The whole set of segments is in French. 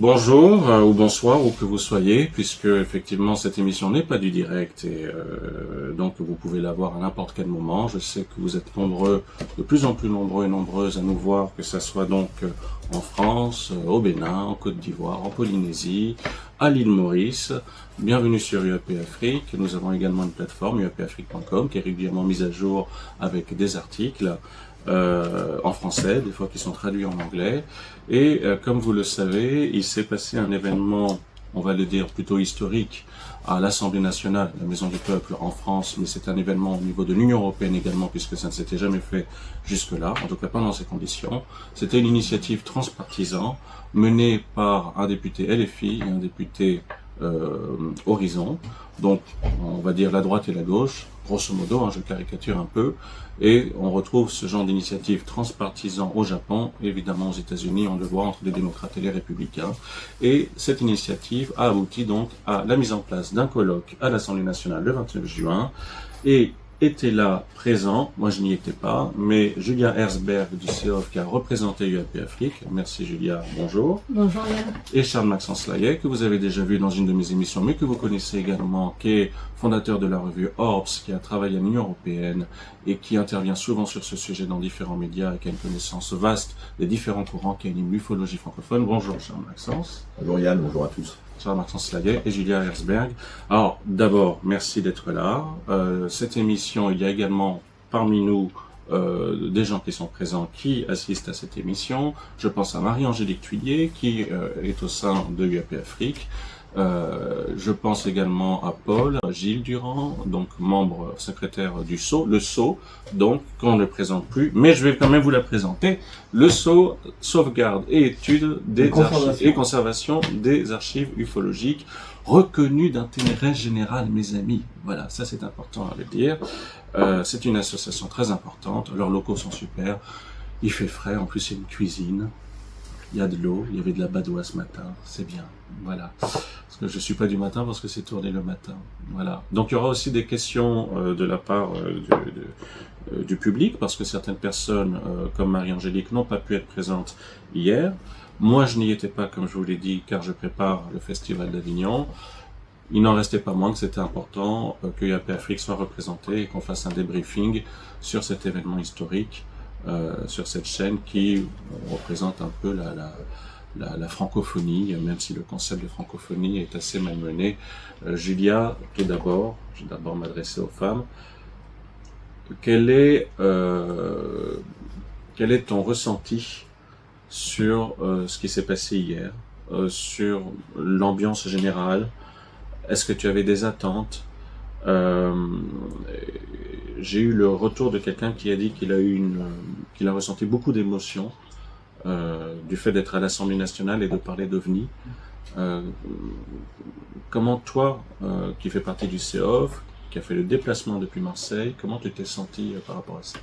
Bonjour ou bonsoir où que vous soyez, puisque effectivement cette émission n'est pas du direct et donc vous pouvez la voir à n'importe quel moment. Je sais que vous êtes nombreux, de plus en plus nombreux et nombreuses à nous voir, que ça soit donc en France, au Bénin, en Côte d'Ivoire, en Polynésie, à l'île Maurice. Bienvenue sur UAP Afrique. Nous avons également une plateforme uapafrique.com qui est régulièrement mise à jour avec des articles en français, des fois qui sont traduits en anglais. Et comme vous le savez, il s'est passé un événement, on va le dire plutôt historique, à l'Assemblée nationale, la Maison du Peuple en France, mais c'est un événement au niveau de l'Union européenne également, puisque ça ne s'était jamais fait jusque-là, en tout cas pas dans ces conditions. C'était une initiative transpartisan menée par un député LFI et un député Horizon, donc on va dire la droite et la gauche, grosso modo, je caricature un peu, et on retrouve ce genre d'initiative transpartisan au Japon, évidemment aux États-Unis, on le voit entre les démocrates et les républicains, et cette initiative a abouti donc à la mise en place d'un colloque à l'Assemblée nationale le 29 juin, et était là présent, moi je n'y étais pas, mais Julia Herzberg du CEOF qui a représenté UAP Afrique, merci Julia, bonjour. Bonjour Yann. Et Charles-Maxence Layet, que vous avez déjà vu dans une de mes émissions, mais que vous connaissez également, qui est fondateur de la revue Orbs, qui a travaillé à l'Union européenne et qui intervient souvent sur ce sujet dans différents médias et qui a une connaissance vaste des différents courants qui animent l'ufologie francophone. Bonjour Charles-Maxence. Bonjour Yann, bonjour à tous. Charles-Maxence Layet et Julia Herzberg. Alors, d'abord, merci d'être là. Cette émission, il y a également parmi nous des gens qui sont présents qui assistent à cette émission. Je pense à Marie-Angélique Thuillier qui est au sein de UAP Afrique. Je pense également à Paul, à Gilles Durand, donc membre secrétaire du SSO, le SSO, donc qu'on ne présente plus, mais je vais quand même vous la présenter. Le SSO, sauvegarde et étude des archives et conservation des archives ufologiques reconnues d'intérêt général, mes amis. Voilà, ça c'est important à le dire. C'est une association très importante, leurs locaux sont super, il fait frais, en plus il y a une cuisine. Il y a de l'eau, il y avait de la badoie ce matin, c'est bien, voilà. Parce que je suis pas du matin parce que c'est tourné le matin, voilà. Donc il y aura aussi des questions de la part du public, parce que certaines personnes, comme Marie-Angélique, n'ont pas pu être présentes hier. Moi je n'y étais pas, comme je vous l'ai dit, car je prépare le Festival d'Avignon. Il n'en restait pas moins que c'était important que UAP Afrique soit représenté et qu'on fasse un débriefing sur cet événement historique. Sur cette chaîne qui représente un peu la francophonie, même si le concept de francophonie est assez malmené. Julia, tout d'abord, je vais d'abord m'adresser aux femmes. Quel est ton ressenti sur ce qui s'est passé hier, sur l'ambiance générale? Est-ce que tu avais des attentes? J'ai eu le retour de quelqu'un qui a dit qu'il a ressenti beaucoup d'émotions du fait d'être à l'Assemblée nationale et de parler d'OVNI. Comment toi, qui fais partie du CEOF, qui a fait le déplacement depuis Marseille, comment tu t'es senti par rapport à ça?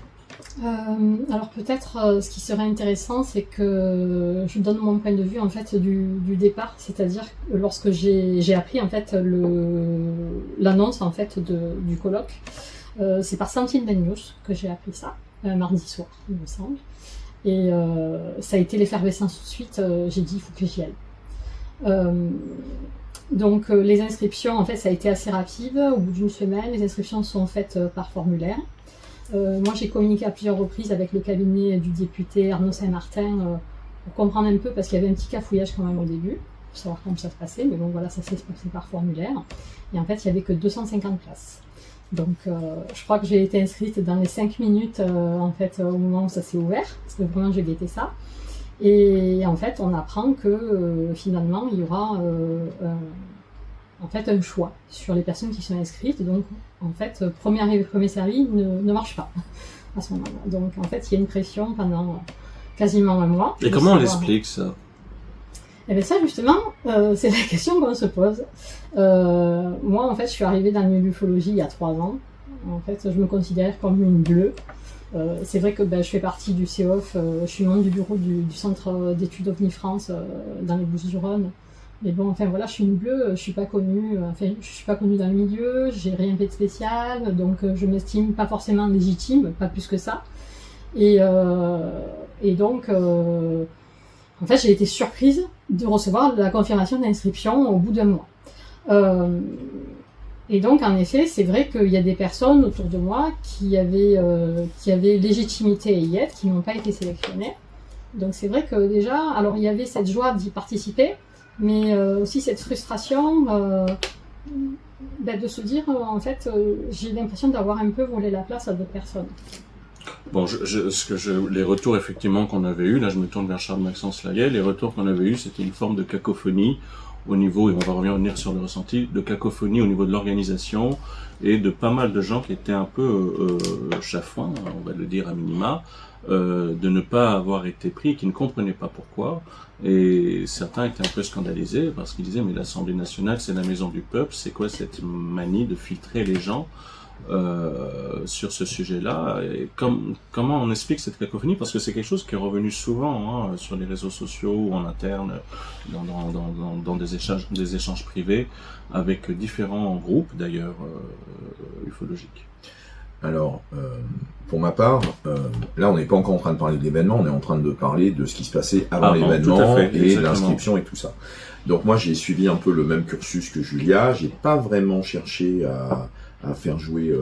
Alors peut-être ce qui serait intéressant, c'est que je donne mon point de vue en fait du départ, c'est-à-dire lorsque j'ai appris en fait l'annonce en fait du colloque. C'est par Sentinel News que j'ai appris ça, mardi soir, il me semble. Et ça a été l'effervescence tout de suite, j'ai dit il faut que j'y aille. Donc les inscriptions, en fait, ça a été assez rapide. Au bout d'une semaine, les inscriptions sont faites par formulaire. Moi, j'ai communiqué à plusieurs reprises avec le cabinet du député Arnaud Saint-Martin pour comprendre un peu, parce qu'il y avait un petit cafouillage quand même au début, pour savoir comment ça se passait. Mais bon, voilà, ça s'est passé par formulaire. Et en fait, il n'y avait que 250 places. Donc, je crois que j'ai été inscrite dans les 5 minutes, en fait, au moment où ça s'est ouvert, parce que vraiment, j'ai guetté ça. Et en fait, on apprend que finalement, il y aura en fait un choix sur les personnes qui sont inscrites. Donc, en fait, premier arrivé, premier servi ne marche pas à ce moment-là. Donc, en fait, il y a une pression pendant quasiment un mois. Et comment on l'explique ça? Eh bien ça, justement, c'est la question qu'on se pose. Moi, en fait, je suis arrivée dans le milieu de l'ufologie il y a 3 ans. En fait, je me considère comme une bleue. C'est vrai que je fais partie du CEOF, je suis membre du bureau du Centre d'études OVNI France dans les Bouches-du-Rhône. Mais bon, enfin voilà, je suis une bleue, je suis pas connue dans le milieu, j'ai rien fait de spécial, donc je m'estime pas forcément légitime, pas plus que ça. Et donc, en fait, j'ai été surprise de recevoir la confirmation d'inscription au bout d'un mois. Et donc, en effet, c'est vrai qu'il y a des personnes autour de moi qui avaient légitimité à y être, qui n'ont pas été sélectionnées. Donc, c'est vrai que déjà, alors il y avait cette joie d'y participer, mais aussi cette frustration de se dire, en fait, j'ai l'impression d'avoir un peu volé la place à d'autres personnes. Bon, les retours effectivement qu'on avait eu, là je me tourne vers Charles-Maxence Laguet, les retours qu'on avait eu, c'était une forme de cacophonie au niveau, et on va revenir sur le ressenti, de cacophonie au niveau de l'organisation et de pas mal de gens qui étaient un peu chafouins, on va le dire à minima, de ne pas avoir été pris, qui ne comprenaient pas pourquoi, et certains étaient un peu scandalisés parce qu'ils disaient mais l'Assemblée nationale c'est la maison du peuple, c'est quoi cette manie de filtrer les gens sur ce sujet-là, et comment on explique cette cacophonie, parce que c'est quelque chose qui est revenu souvent sur les réseaux sociaux ou en interne, dans des échanges privés avec différents groupes d'ailleurs ufologiques. Alors, pour ma part, là on n'est pas encore en train de parler de l'événement, on est en train de parler de ce qui se passait avant l'événement et l'inscription et tout ça. Donc moi j'ai suivi un peu le même cursus que Julia, j'ai pas vraiment cherché à faire jouer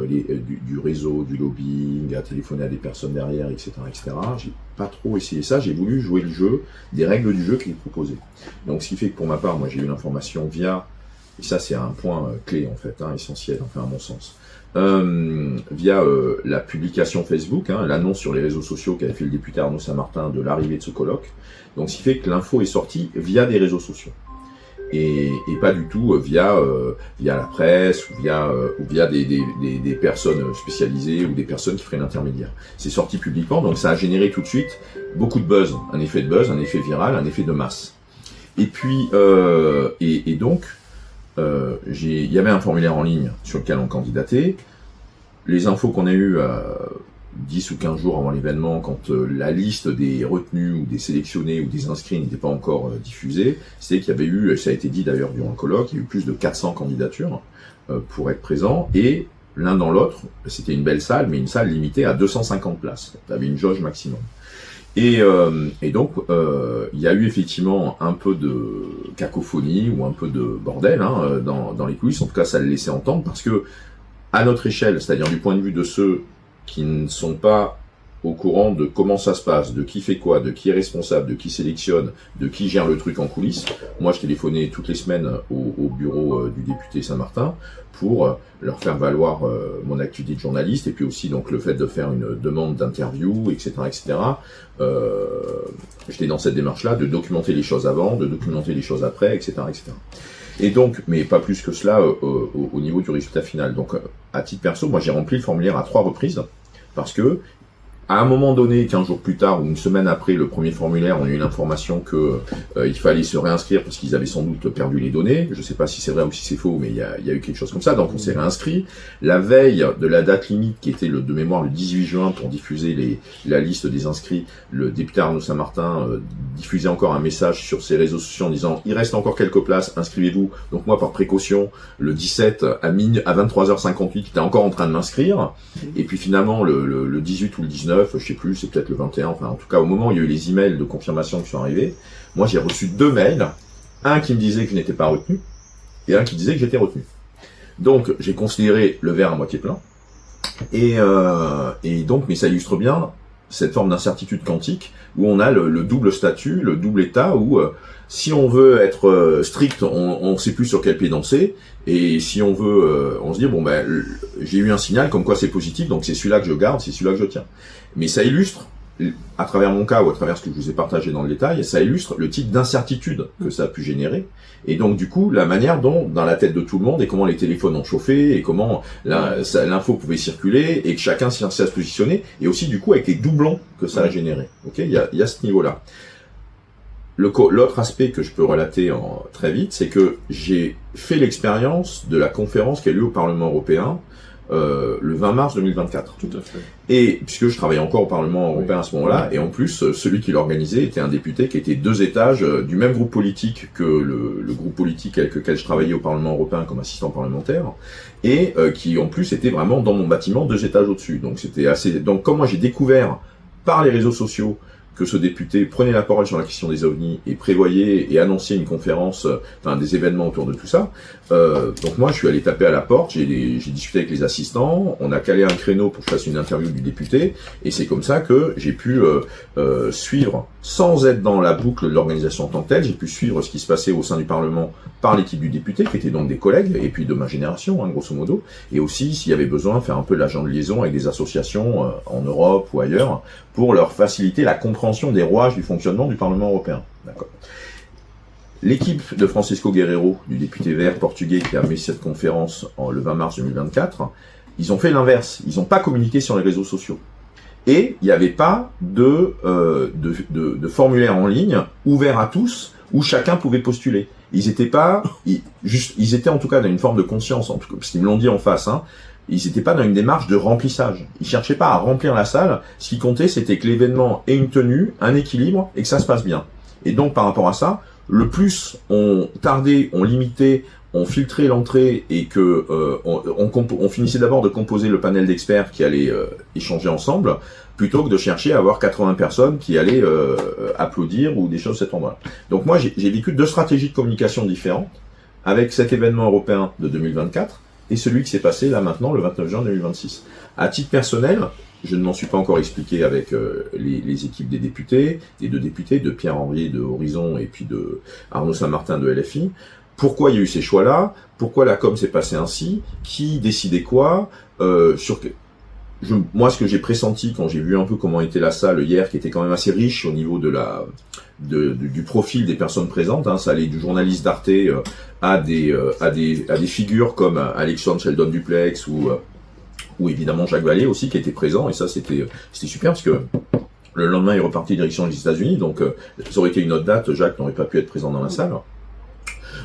du réseau, du lobbying, à téléphoner à des personnes derrière, etc., etc. J'ai pas trop essayé ça, j'ai voulu jouer le jeu, des règles du jeu qu'ils proposaient. Donc ce qui fait que pour ma part, moi j'ai eu l'information via, et ça c'est un point clé en fait, essentiel, enfin à mon sens, via la publication Facebook, l'annonce sur les réseaux sociaux qu'avait fait le député Arnaud Saint-Martin de l'arrivée de ce colloque. Donc ce qui fait que l'info est sortie via des réseaux sociaux. Et pas du tout via la presse ou via des personnes spécialisées ou des personnes qui feraient l'intermédiaire. C'est sorti publiquement, donc ça a généré tout de suite beaucoup de buzz, un effet de buzz, un effet viral, un effet de masse. Et puis donc il y avait un formulaire en ligne sur lequel on candidatait. Les infos qu'on a eues 10 ou 15 jours avant l'événement, quand la liste des retenus ou des sélectionnés ou des inscrits n'était pas encore diffusée, c'est qu'il y avait eu, ça a été dit d'ailleurs durant le colloque, il y a eu plus de 400 candidatures pour être présents, et l'un dans l'autre, c'était une belle salle, mais une salle limitée à 250 places. Tu avais une jauge maximum. Et donc, il y a eu effectivement un peu de cacophonie ou un peu de bordel dans les coulisses. En tout cas, ça le laissait entendre parce que, à notre échelle, c'est-à-dire du point de vue de ceux qui ne sont pas au courant de comment ça se passe, de qui fait quoi, de qui est responsable, de qui sélectionne, de qui gère le truc en coulisses. Moi, je téléphonais toutes les semaines au bureau du député Saint-Martin pour leur faire valoir mon activité de journaliste et puis aussi donc le fait de faire une demande d'interview, etc., etc. J'étais dans cette démarche-là de documenter les choses avant, de documenter les choses après, etc., etc. Et donc, mais pas plus que cela au niveau du résultat final. Donc, à titre perso, moi j'ai rempli le formulaire à 3 reprises parce que à un moment donné, 15 jours plus tard ou une semaine après le premier formulaire, on a eu l'information que il fallait se réinscrire parce qu'ils avaient sans doute perdu les données. Je ne sais pas si c'est vrai ou si c'est faux, mais il y a eu quelque chose comme ça. Donc on s'est réinscrit. La veille de la date limite, qui était de mémoire le 18 juin pour diffuser la liste des inscrits, le député Arnaud Saint-Martin diffusait encore un message sur ses réseaux sociaux en disant « Il reste encore quelques places, inscrivez-vous ». Donc moi, par précaution, le 17 à 23h58, j'étais encore en train de m'inscrire. Et puis finalement, le 18 ou le 19, je sais plus, c'est peut-être le 21, enfin en tout cas au moment où il y a eu les emails de confirmation qui sont arrivés, moi j'ai reçu 2 mails, un qui me disait que je n'étais pas retenu, et un qui disait que j'étais retenu. Donc j'ai considéré le verre à moitié plein, et donc, mais ça illustre bien cette forme d'incertitude quantique, où on a le double statut, le double état, où si on veut être strict, on sait plus sur quel pied danser, et si on veut, on se dit, bon ben, j'ai eu un signal comme quoi c'est positif, donc c'est celui-là que je garde, c'est celui-là que je tiens. Mais ça illustre, à travers mon cas ou à travers ce que je vous ai partagé dans le détail, ça illustre le type d'incertitude que ça a pu générer, et donc du coup, la manière dont, dans la tête de tout le monde, et comment les téléphones ont chauffé, et comment l'info pouvait circuler, et que chacun s'est à se positionner, et aussi du coup avec les doublons que ça a généré. Ok, il y a ce niveau-là. L'autre aspect que je peux relater très vite, c'est que j'ai fait l'expérience de la conférence qui a eu lieu au Parlement européen le 20 mars 2024. Tout à fait. Et puisque je travaillais encore au Parlement européen à ce moment-là, et en plus, celui qui l'organisait était un député qui était 2 étages du même groupe politique que le groupe politique avec lequel je travaillais au Parlement européen comme assistant parlementaire, et qui en plus était vraiment dans mon bâtiment 2 étages au-dessus. Donc c'était assez. Donc comme moi j'ai découvert par les réseaux sociaux que ce député prenait la parole sur la question des ovnis et prévoyait et annonçait une conférence, des événements autour de tout ça. Donc moi, je suis allé taper à la porte, j'ai discuté avec les assistants, on a calé un créneau pour que je fasse une interview du député, et c'est comme ça que j'ai pu suivre, sans être dans la boucle de l'organisation en tant que telle, j'ai pu suivre ce qui se passait au sein du Parlement par l'équipe du député, qui était donc des collègues, et puis de ma génération, grosso modo, et aussi, s'il y avait besoin, faire un peu de l'agent de liaison avec des associations en Europe ou ailleurs, pour leur faciliter la compréhension des rouages du fonctionnement du Parlement européen. D'accord. L'équipe de Francisco Guerreiro, du député vert portugais qui a mis cette conférence le 20 mars 2024, ils ont fait l'inverse. Ils n'ont pas communiqué sur les réseaux sociaux. Et il n'y avait pas de formulaire en ligne ouvert à tous où chacun pouvait postuler. Ils étaient en tout cas dans une forme de conscience, en tout cas, parce qu'ils me l'ont dit en face, ils n'étaient pas dans une démarche de remplissage. Ils cherchaient pas à remplir la salle. Ce qui comptait, c'était que l'événement ait une tenue, un équilibre et que ça se passe bien. Et donc, par rapport à ça, le plus on tardait, on limitait, on filtrait l'entrée et que on finissait d'abord de composer le panel d'experts qui allaient échanger ensemble, plutôt que de chercher à avoir 80 personnes qui allaient applaudir ou des choses de cet endroit. Donc moi, j'ai vécu 2 stratégies de communication différentes avec cet événement européen de 2024 et celui qui s'est passé là maintenant, le 29 juin 2026. À titre personnel, je ne m'en suis pas encore expliqué avec les équipes des députés, des 2 députés, de Pierre Henriet de Horizon et puis de Arnaud Saint-Martin de LFI. Pourquoi il y a eu ces choix-là? Pourquoi la com s'est passée ainsi? Qui décidait quoi? Moi, ce que j'ai pressenti quand j'ai vu un peu comment était la salle hier, qui était quand même assez riche au niveau du profil des personnes présentes, ça allait du journaliste d'Arte à des figures comme Alexandre Sheldon Duplex ou évidemment Jacques Vallée aussi qui était présent, et ça c'était super parce que le lendemain il est reparti direction les États-Unis, donc ça aurait été une autre date, Jacques n'aurait pas pu être présent dans la salle.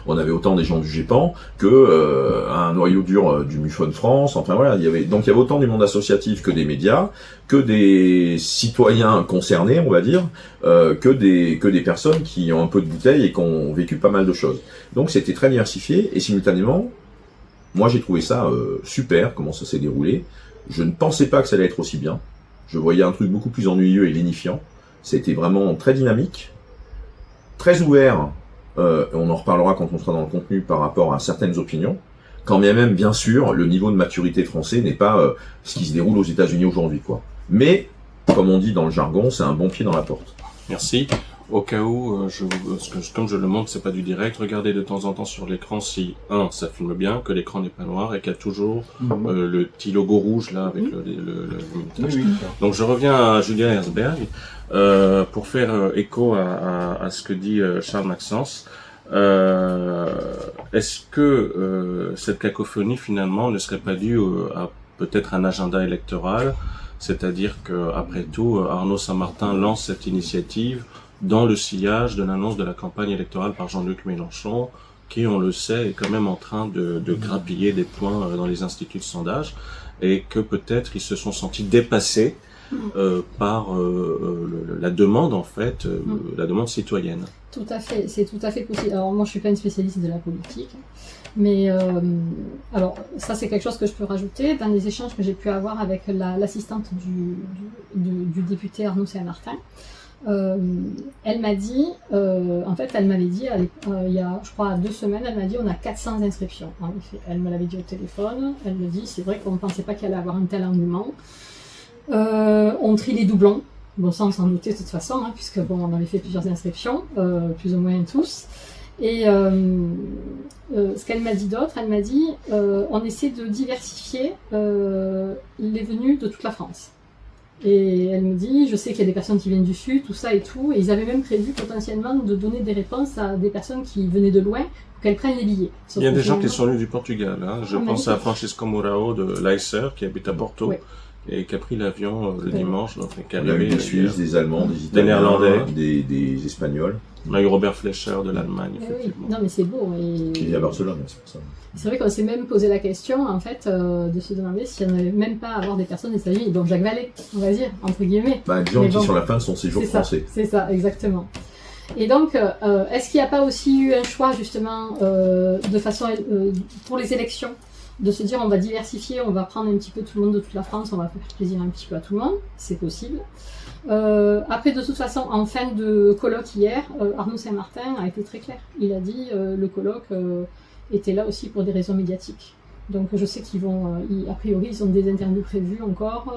On avait autant des gens du GEPAN que un noyau dur du MUFON France. Enfin voilà, il y avait autant du monde associatif que des médias, que des citoyens concernés, on va dire, que des personnes qui ont un peu de bouteille et qui ont vécu pas mal de choses. Donc c'était très diversifié et simultanément, moi j'ai trouvé ça super comment ça s'est déroulé. Je ne pensais pas que ça allait être aussi bien. Je voyais un truc beaucoup plus ennuyeux et lénifiant. C'était vraiment très dynamique, très ouvert. On en reparlera quand on sera dans le contenu par rapport à certaines opinions, quand même, bien sûr, le niveau de maturité français n'est pas ce qui se déroule aux États-Unis aujourd'hui, quoi. Mais, comme on dit dans le jargon, c'est un bon pied dans la porte. Merci. Au cas où, comme je le montre, c'est pas du direct, regardez de temps en temps sur l'écran si, ça filme bien, que l'écran n'est pas noir et qu'il y a toujours le petit logo rouge là avec le oui. Donc je reviens à Julia Herzberg pour faire écho à ce que dit Charles Maxence. Est-ce que cette cacophonie finalement ne serait pas due à peut-être un agenda électoral, c'est-à-dire que après tout Arnaud Saint-Martin lance cette initiative dans le sillage de l'annonce de la campagne électorale par Jean-Luc Mélenchon, qui, on le sait, est quand même en train de grappiller des points dans les instituts de sondage, et que peut-être ils se sont sentis dépassés par la demande, en fait, la demande citoyenne. Tout à fait, c'est tout à fait possible. Alors moi, je suis pas une spécialiste de la politique, mais alors ça, c'est quelque chose que je peux rajouter dans les échanges que j'ai pu avoir avec l'assistante du député Arnaud Saint-Martin. Elle m'a dit, elle m'avait dit, il y a, je crois, 2 semaines, elle m'a dit, on a 400 inscriptions. En effet, elle me l'avait dit au téléphone. Elle me dit, c'est vrai qu'on ne pensait pas qu'il allait avoir un tel engouement. On trie les doublons. Bon, ça, on s'en doutait de toute façon, puisque bon, on avait fait plusieurs inscriptions, plus ou moins tous. Et ce qu'elle m'a dit d'autre, elle m'a dit, on essaie de diversifier les venues de toute la France. Et elle me dit, je sais qu'il y a des personnes qui viennent du Sud, tout ça et tout, et ils avaient même prévu potentiellement de donner des réponses à des personnes qui venaient de loin pour qu'elles prennent les billets. Il y a des gens qui sont venus du Portugal, je pense à Francisco Mourao de l'Acer qui habite à Porto. Oui. Et qui a pris l'avion le dimanche, donc qui est arrivé. Des Suisses, des Allemands, des Italiens, Néerlandais, des Espagnols. On a eu Robert Fleischer de l'Allemagne, effectivement. Oui. Non, mais c'est beau. Il est à Barcelone, c'est pour ça. C'est vrai qu'on s'est même posé la question, en fait, de se demander s'il n'y en avait même pas à avoir des personnes des États-Unis. Donc Jacques Vallée, on va dire, entre guillemets. Des gens qui sont à la fin de son séjour français. C'est ça, exactement. Et donc, est-ce qu'il n'y a pas aussi eu un choix, justement, de façon pour les élections, de se dire on va diversifier, on va prendre un petit peu tout le monde de toute la France, on va faire plaisir un petit peu à tout le monde, c'est possible. Après, de toute façon, en fin de colloque hier, Arnaud Saint-Martin a été très clair. Il a dit le colloque était là aussi pour des raisons médiatiques. Donc je sais qu'ils vont, a priori, ils ont des interviews prévues encore,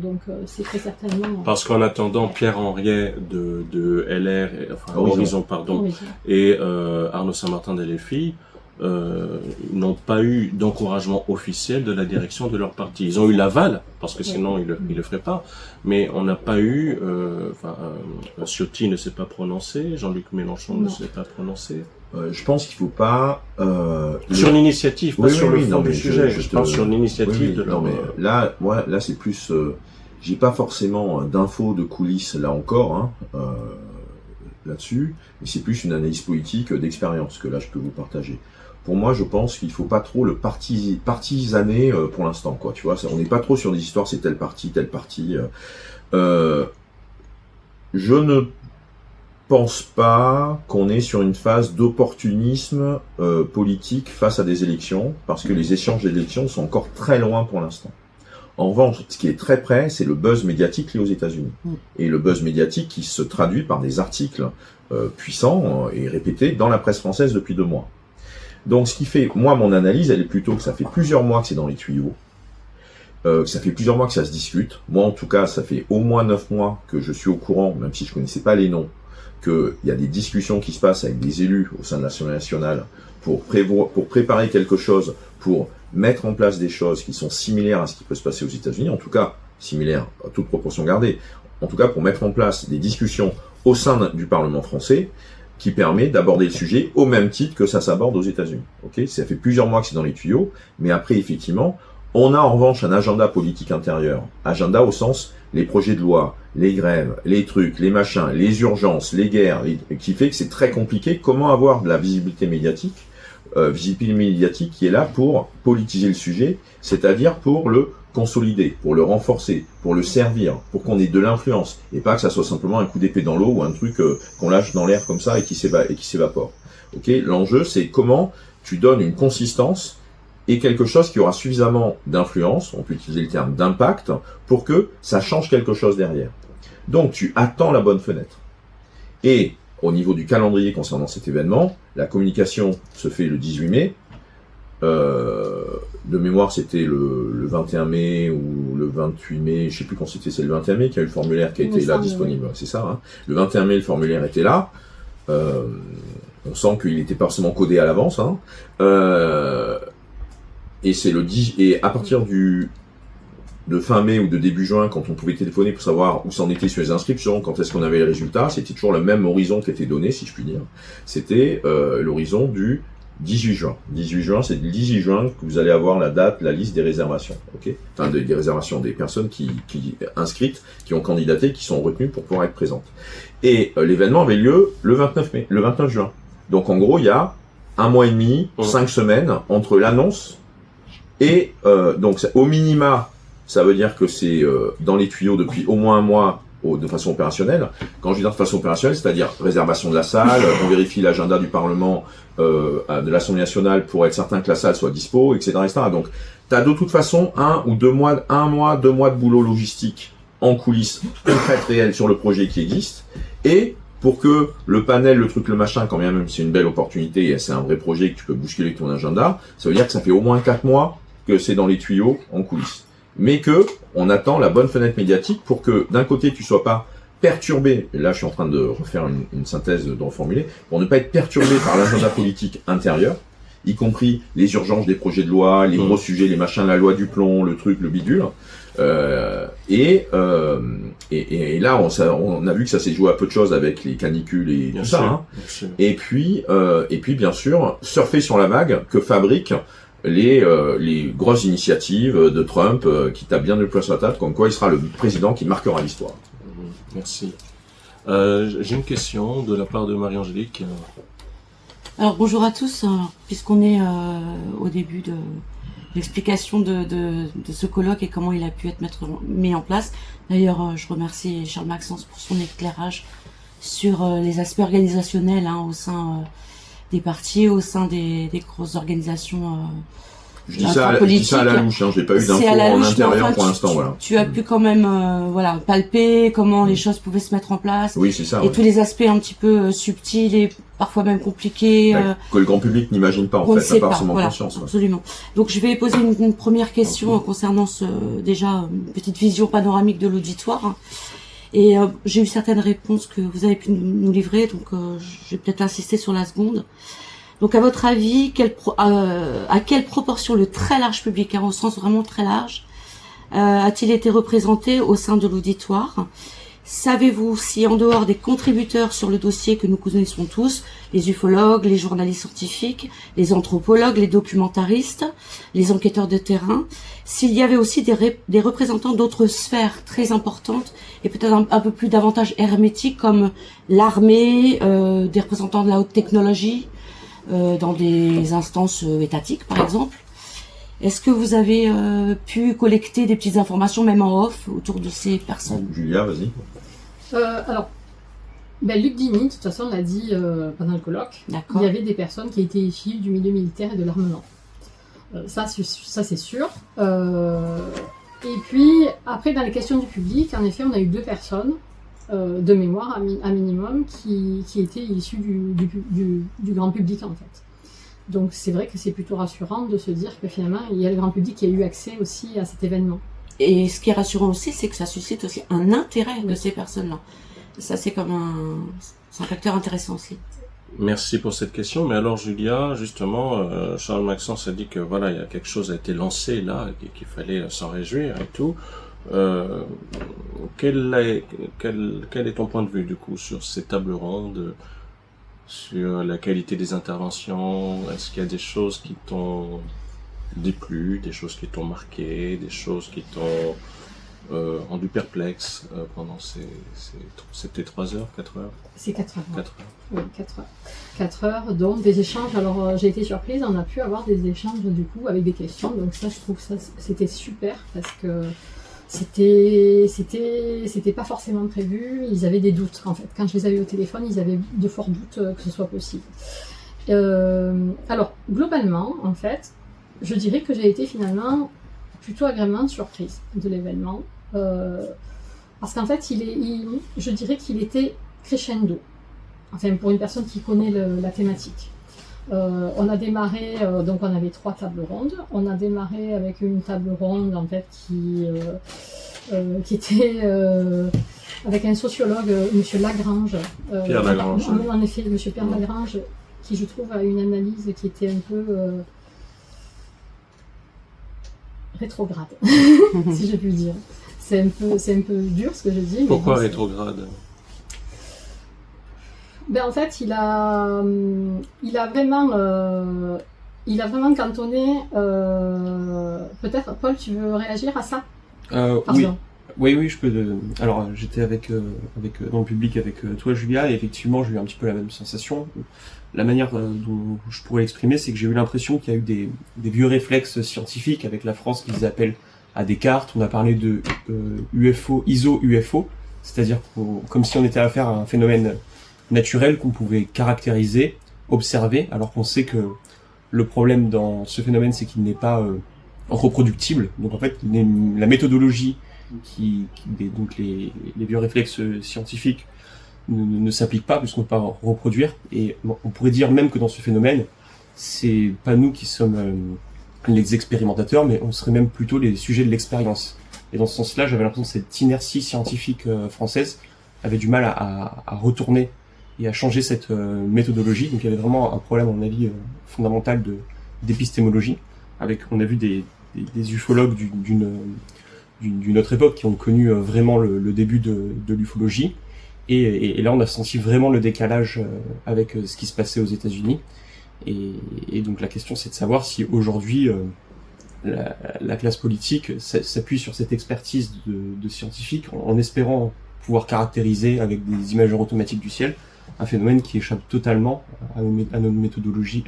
donc c'est très certainement... Parce qu'en attendant, Pierre Henriet de LR, Horizon, et Arnaud Saint-Martin de LFI n'ont pas eu d'encouragement officiel de la direction de leur parti. Ils ont eu l'aval, parce que sinon ils le feraient pas, mais on n'a pas eu... Ciotti ne s'est pas prononcé, Jean-Luc Mélenchon ne s'est pas prononcé. Je pense qu'il faut pas... Sur l'initiative, pas sur le fond du sujet. Je pense sur l'initiative de leur... Non, mais là, c'est plus... j'ai pas forcément d'infos de coulisses, là encore, là-dessus, mais c'est plus une analyse politique d'expérience que là, je peux vous partager. Pour moi, je pense qu'il faut pas trop le partisaner pour l'instant, quoi. Tu vois, on n'est pas trop sur des histoires, c'est tel parti. Je ne pense pas qu'on est sur une phase d'opportunisme politique face à des élections, parce que les échanges d'élections sont encore très loin pour l'instant. En revanche, ce qui est très près, c'est le buzz médiatique lié aux États-Unis. Et le buzz médiatique qui se traduit par des articles puissants et répétés dans la presse française depuis 2 mois. Donc, ce qui fait, moi, mon analyse, elle est plutôt que ça fait plusieurs mois que c'est dans les tuyaux, ça fait plusieurs mois que ça se discute. Moi, en tout cas, ça fait au moins 9 mois que je suis au courant, même si je connaissais pas les noms, qu'il y a des discussions qui se passent avec des élus au sein de l'Assemblée nationale pour préparer quelque chose, pour mettre en place des choses qui sont similaires à ce qui peut se passer aux États-Unis, en tout cas similaires à toute proportion gardée, en tout cas pour mettre en place des discussions au sein du Parlement français qui permet d'aborder le sujet au même titre que ça s'aborde aux États-Unis. Okay, ça fait plusieurs mois que c'est dans les tuyaux, mais après effectivement, on a en revanche un agenda politique intérieur, agenda au sens les projets de loi, les grèves, les trucs, les machins, les urgences, les guerres, qui fait que c'est très compliqué. Comment avoir de la visibilité médiatique qui est là pour politiser le sujet, c'est-à-dire pour le consolider, pour le renforcer, pour le servir, pour qu'on ait de l'influence, et pas que ça soit simplement un coup d'épée dans l'eau ou un truc qu'on lâche dans l'air comme ça et qui s'évapore. Okay, l'enjeu, c'est comment tu donnes une consistance et quelque chose qui aura suffisamment d'influence, on peut utiliser le terme d'impact, pour que ça change quelque chose derrière. Donc tu attends la bonne fenêtre. Et au niveau du calendrier concernant cet événement, la communication se fait le 18 mai. De mémoire, c'était le 21 mai ou le 28 mai, je sais plus quand c'était, c'est le 21 mai qu'il y a eu le formulaire qui a été là disponible, c'est ça, hein. Le 21 mai, le formulaire était là. On sent qu'il n'était pas forcément codé à l'avance, hein. Et c'est le 10, et à partir de fin mai ou de début juin, quand on pouvait téléphoner pour savoir où c'en était sur les inscriptions, quand est-ce qu'on avait les résultats, c'était toujours le même horizon qui était donné, si je puis dire. C'était l'horizon du 18 juin. 18 juin, c'est le 18 juin que vous allez avoir la date, la liste des réservations. Okay, enfin, des réservations des personnes qui inscrites, qui ont candidaté, qui sont retenues pour pouvoir être présentes. Et l'événement avait lieu le 29 juin. Donc en gros, il y a 1 mois et demi, 5 semaines entre l'annonce et donc au minima, ça veut dire que c'est dans les tuyaux depuis au moins 1 mois de façon opérationnelle. Quand je dis de façon opérationnelle, c'est-à-dire réservation de la salle, on vérifie l'agenda du Parlement, de l'Assemblée nationale pour être certain que la salle soit dispo, etc., etc. Donc, tu as de toute façon 1 ou 2 mois, 2 mois de boulot logistique en coulisses, concrète, réelle sur le projet qui existe, et pour que le panel, le truc, le machin, quand bien même c'est une belle opportunité et c'est un vrai projet que tu peux bousculer avec ton agenda, ça veut dire que ça fait au moins 4 mois que c'est dans les tuyaux en coulisses. Mais que on attend la bonne fenêtre médiatique pour que d'un côté tu sois pas perturbé, et là je suis en train de refaire une synthèse dans le formulé, pour ne pas être perturbé par l'agenda politique intérieur, y compris les urgences des projets de loi, les gros sujets, les machins, la loi du plomb, le truc, le bidule, et là on a vu que ça s'est joué à peu de choses avec les canicules et tout ça, hein. Et puis bien sûr surfer sur la vague que fabriquent les grosses initiatives de Trump qui tape bien le poing sur la table, comme quoi il sera le président qui marquera l'histoire. Merci. J'ai une question de la part de Marie-Angélique. Alors bonjour à tous, puisqu'on est au début de l'explication de ce colloque et comment il a pu être mis en place. D'ailleurs, je remercie Charles Maxence pour son éclairage sur les aspects organisationnels au sein des partis, au sein des grosses organisations Je dis ça à la louche, hein, j'ai pas eu d'infos en intérieur pour l'instant, voilà. Tu as pu quand même, voilà, palper comment les choses pouvaient se mettre en place. Oui, c'est ça. Et tous les aspects un petit peu subtils et parfois même compliqués. Que le grand public n'imagine pas, en fait, à part son conscience. Absolument. Donc, je vais poser une première question concernant déjà, une petite vision panoramique de l'auditoire. Et j'ai eu certaines réponses que vous avez pu nous livrer, donc je vais peut-être insister sur la seconde. Donc, à votre avis, à quelle proportion le très large public, au sens vraiment très large, a-t-il été représenté au sein de l'auditoire? Savez-vous si, en dehors des contributeurs sur le dossier que nous connaissons tous, les ufologues, les journalistes scientifiques, les anthropologues, les documentaristes, les enquêteurs de terrain, s'il y avait aussi des représentants d'autres sphères très importantes et peut-être un peu plus davantage hermétiques comme l'armée, des représentants de la haute technologie, dans des instances étatiques par exemple. Est-ce que vous avez pu collecter des petites informations, même en off, autour de ces personnes? Julia, vas-y. Alors, Luc Dini, de toute façon, l'a dit pendant le colloque. Il y avait des personnes qui étaient issues du milieu militaire et de l'armement. Ça c'est sûr. Et puis, après, dans les questions du public, en effet, on a eu 2 personnes, de mémoire, à minimum, qui étaient issues du grand public, en fait. Donc c'est vrai que c'est plutôt rassurant de se dire que finalement il y a le grand public qui a eu accès aussi à cet événement. Et ce qui est rassurant aussi, c'est que ça suscite aussi un intérêt de ces personnes-là. Ça c'est un facteur intéressant aussi. Merci pour cette question. Mais alors Julia, justement, Charles Maxence a dit que voilà, il y a quelque chose a été lancé là, et qu'il fallait s'en réjouir et tout. Quel est ton point de vue du coup sur ces tables rondes? Sur la qualité des interventions, est-ce qu'il y a des choses qui t'ont déplu, des choses qui t'ont marqué, des choses qui t'ont rendu perplexe pendant c'était 3 heures, 4 heures? C'est 4 heures. 4 heures. Oui, 4 heures. 4 heures, donc des échanges. Alors j'ai été surprise, on a pu avoir des échanges du coup avec des questions, donc ça je trouve que c'était super parce que c'était pas forcément prévu, ils avaient des doutes en fait. Quand je les avais au téléphone, ils avaient de forts doutes que ce soit possible. Alors, globalement, en fait, je dirais que j'ai été finalement plutôt agréablement surprise de l'événement. Parce qu'en fait, je dirais qu'il était crescendo. Enfin, pour une personne qui connaît la thématique. On a démarré, donc on avait 3 tables rondes. On a démarré avec une table ronde en fait qui était avec un sociologue, Monsieur Lagrange. Pierre Lagrange. En effet, Monsieur Pierre Lagrange, qui je trouve a une analyse qui était un peu rétrograde, si je puis dire. C'est un peu dur ce que je dis. Pourquoi bon, rétrograde? En fait, il a vraiment cantonné. Peut-être, Paul, tu veux réagir à ça? Oui, je peux. Alors, j'étais dans le public avec toi, Julia, et effectivement, j'ai eu un petit peu la même sensation. La manière dont je pourrais l'exprimer, c'est que j'ai eu l'impression qu'il y a eu des vieux réflexes scientifiques avec la France qu'ils appellent à des cartes. On a parlé de UFO, ISO-UFO, c'est-à-dire comme si on était à faire un phénomène naturel qu'on pouvait caractériser, observer, alors qu'on sait que le problème dans ce phénomène, c'est qu'il n'est pas reproductible. Donc en fait, la méthodologie donc les vieux réflexes scientifiques ne s'appliquent pas puisqu'on ne peut pas reproduire. Et on pourrait dire même que dans ce phénomène, c'est pas nous qui sommes les expérimentateurs, mais on serait même plutôt les sujets de l'expérience. Et dans ce sens-là, j'avais l'impression que cette inertie scientifique française avait du mal à retourner et à changer cette méthodologie. Donc il y avait vraiment un problème, à mon avis, fondamental d'épistémologie. On a vu des ufologues d'une autre époque qui ont connu vraiment le début de l'ufologie. Et là, on a senti vraiment le décalage avec ce qui se passait aux États-Unis. Et donc la question, c'est de savoir si aujourd'hui la classe politique s'appuie sur cette expertise de scientifiques en espérant pouvoir caractériser avec des imageurs automatiques du ciel un phénomène qui échappe totalement à nos méthodologies,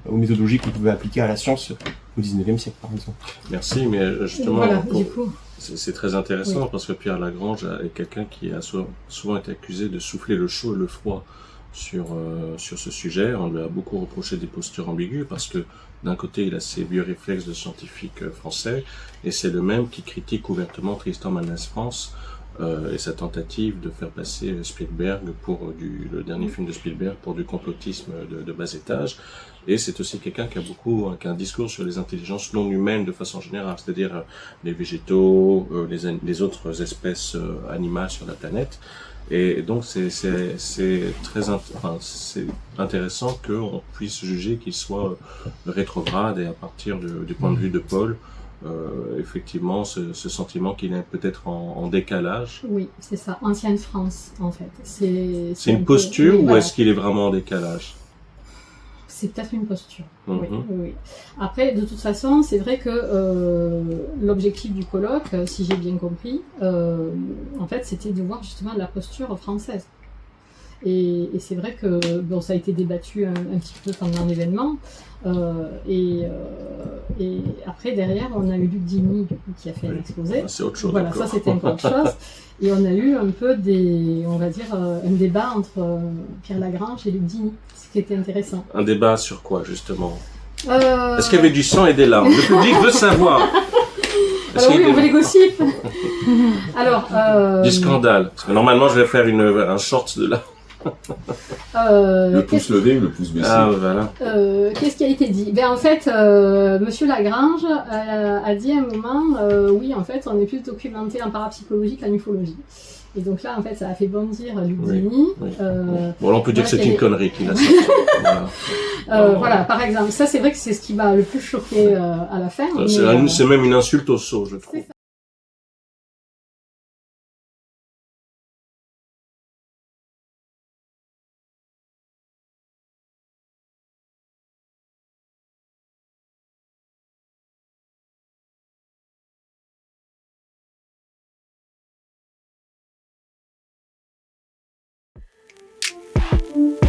aux méthodologies qu'on pouvait appliquer à la science au 19e siècle, par exemple. Merci, mais justement, voilà, du coup, c'est très intéressant oui. Parce que Pierre Lagrange est quelqu'un qui a souvent été accusé de souffler le chaud et le froid sur ce sujet. On lui a beaucoup reproché des postures ambiguës parce que d'un côté, il a ses vieux réflexes de scientifique français, et c'est le même qui critique ouvertement Tristan Manès France et sa tentative de faire passer Spielberg pour le dernier film de Spielberg pour du complotisme de bas étage. Et c'est aussi quelqu'un qui a un discours sur les intelligences non humaines de façon générale, c'est-à-dire les végétaux, les autres espèces animales sur la planète. Et donc c'est intéressant qu'on puisse juger qu'il soit rétrograde, et à partir du point de vue de Paul, effectivement ce sentiment qu'il est peut-être en décalage. Oui, c'est ça, ancienne France en fait. C'est une posture, ou voilà. Est-ce qu'il est vraiment en décalage? C'est peut-être une posture. Oui. Après, de toute façon, c'est vrai que l'objectif du colloque, si j'ai bien compris, en fait, c'était de voir justement la posture française. Et c'est vrai que ça a été débattu un petit peu pendant l'événement. Et après, derrière, on a eu Luc Dini qui a fait un exposé. C'est autre chose. Voilà, ça c'était encore autre chose. Et on a eu un peu un débat entre Pierre Lagrange et Luc Dini, ce qui était intéressant. Un débat sur quoi, justement? Est-ce qu'il y avait du sang et des larmes? Le public veut savoir. Alors oui, on veut les gossips. Alors, du scandale. Parce que normalement, je vais faire un short de là. Le pouce levé ou le pouce baissé? Ah, voilà. Qu'est-ce qui a été dit? En fait, Monsieur Lagrange a dit à un moment, oui, en fait, on est plus documenté en parapsychologie qu'en ufologie. Et donc là, en fait, ça a fait bondir Luc Dini. Oui. Bon, là, on peut dire que c'est une connerie qu'il a sorti. Voilà, par exemple. Ça, c'est vrai que c'est ce qui m'a le plus choqué à la fin. C'est même une insulte au sceau, je trouve. Ça.